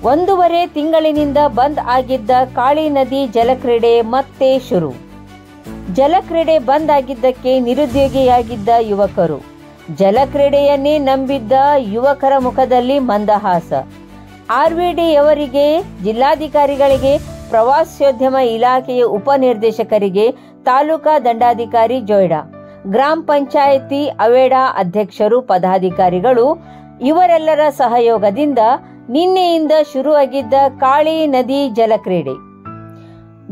ಒಂದೂವರೆ ತಿಂಗಳಿನಿಂದ ಬಂದ್ ಆಗಿದ್ದ ಕಾಳಿ ನದಿ ಜಲಕ್ರೀಡೆ ಮತ್ತೆ ಶುರು. ಜಲಕ್ರೀಡೆ ಬಂದ್ ಆಗಿದ್ದಕ್ಕೆ ನಿರುದ್ಯೋಗಿಯಾಗಿದ್ದ ಯುವಕರು, ಜಲಕ್ರೀಡೆಯನ್ನೇ ನಂಬಿದ್ದ ಯುವಕರ ಮುಖದಲ್ಲಿ ಮಂದಹಾಸ. ಆರ್ವಿಡಿಯವರಿಗೆ, ಜಿಲ್ಲಾಧಿಕಾರಿಗಳಿಗೆ, ಪ್ರವಾಸೋದ್ಯಮ ಇಲಾಖೆಯ ಉಪನಿರ್ದೇಶಕರಿಗೆ, ತಾಲೂಕಾ ದಂಡಾಧಿಕಾರಿ ಜೋಯ್ಡಾ, ಗ್ರಾಮ ಪಂಚಾಯಿತಿ ಅವೇಡಾ ಅಧ್ಯಕ್ಷರು, ಪದಾಧಿಕಾರಿಗಳು ಇವರೆಲ್ಲರ ಸಹಯೋಗದಿಂದ ನಿನ್ನೆಯಿಂದ ಶುರುವಾಗಿದ್ದ ಕಾಳಿ ನದಿ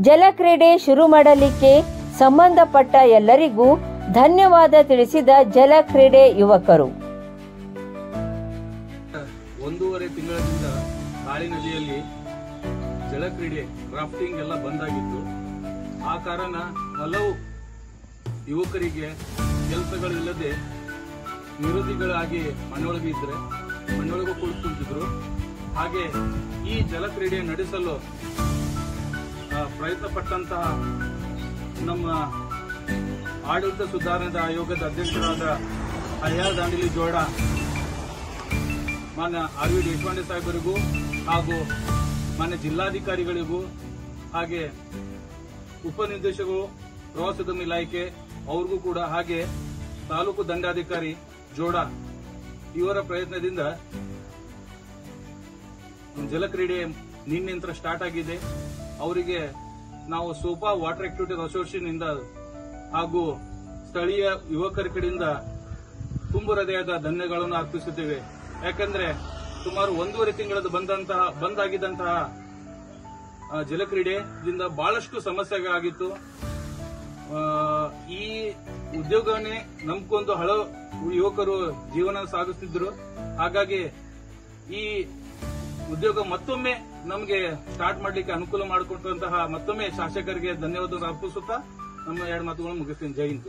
ಜಲಕ್ರೀಡೆ ಶುರು ಮಾಡಲಿಕ್ಕೆ ಸಂಬಂಧಪಟ್ಟ ಎಲ್ಲರಿಗೂ ಧನ್ಯವಾದ ತಿಳಿಸಿದ ಜಲಕ್ರೀಡೆ ಯುವಕರು. ಒಂದೂವರೆ ತಿಂಗಳಿಂದ ಕಾಳಿ ನದಿಯಲ್ಲಿ ಜಲಕ್ರೀಡೆ ರಾಫ್ಟಿಂಗ್ ಎಲ್ಲ ಬಂದಾಗಿತ್ತು. ಆ ಕಾರಣ ಹಲವು ಯುವಕರಿಗೆ ಕೆಲಸಗಳಿಲ್ಲದೆ ನಿರುದ್ಯೋಗಿಗಳಾಗಿ ಮನೆಯೊಳಗೆ ಇದ್ರೆ ಮನೆಯೊಳಗೂ ಕುಳಿತುಕೊಂಡಿದ್ರು. ಹಾಗೆ ಈ ಜಲಕ್ರೀಡೆ ನಡೆಸಲು ಪ್ರಯತ್ನ ಪಟ್ಟಂತಹ ನಮ್ಮ ಆಡಳಿತ ಸುಧಾರಣಾ ಆಯೋಗದ ಅಧ್ಯಕ್ಷರಾದ ಅಯ್ಯಾರ್ ದಾಂಡೇಲಿ ಜೋಯ್ಡಾ, ಮಾನ್ಯ ಆರ್.ವಿ. ದೇಶಪಾಂಡೆ ಸಾಹೇಬರಿಗೂ ಹಾಗೂ ಮಾನ್ಯ ಜಿಲ್ಲಾಧಿಕಾರಿಗಳಿಗೂ ಹಾಗೆ ಉಪನಿರ್ದೇಶಕರು ಪ್ರವಾಸೋದ್ಯಮ ಇಲಾಖೆ ಅವ್ರಿಗೂ ಕೂಡ ಹಾಗೆ ತಾಲೂಕು ದಂಡಾಧಿಕಾರಿ ಜೋಯ್ಡಾ ಇವರ ಪ್ರಯತ್ನದಿಂದ ಜಲಕ್ರೀಡೆ ನಿನ್ನೆಂತರ ಸ್ಟಾರ್ಟ್ ಆಗಿದೆ. ಅವರಿಗೆ ನಾವು ಸೋಪಾ ವಾಟರ್ ಆಕ್ಟಿವಿಟೀಸ್ ಅಸೋಸಿಯೇಷನ್ ಇಂದ ಹಾಗೂ ಸ್ಥಳೀಯ ಯುವಕರ ಕಡೆಯಿಂದ ತುಂಬು ಹೃದಯದ ಧನ್ಯಗಳನ್ನು ಅರ್ಪಿಸುತ್ತೇವೆ. ಯಾಕಂದ್ರೆ ಸುಮಾರು ಒಂದೂವರೆ ತಿಂಗಳದ ಬಂದಾಗಿದ್ದಂತಹ ಜಲಕ್ರೀಡೆಯಿಂದ ಬಹಳಷ್ಟು ಸಮಸ್ಯೆಗಳಾಗಿತ್ತು. ಈ ಉದ್ಯೋಗವನ್ನೇ ನಂಬಿಕೊಂಡು ಹಲವು ಯುವಕರು ಜೀವನ ಸಾಗಿಸುತ್ತಿದ್ದರು. ಹಾಗಾಗಿ ಈ ಉದ್ಯೋಗ ಮತ್ತೊಮ್ಮೆ ನಮಗೆ ಸ್ಟಾರ್ಟ್ ಮಾಡಲಿಕ್ಕೆ ಅನುಕೂಲ ಮಾಡಿಕೊಟ್ಟಂತಹ ಮತ್ತೊಮ್ಮೆ ಶಾಸಕರಿಗೆ ಧನ್ಯವಾದ ಅರ್ಪಿಸುತ್ತಾ ನಮ್ಮ ಎರಡು ಮಾತುಗಳನ್ನು ಮುಗಿಸ್ತೀನಿ. ಜೈ ಹಿಂದ್.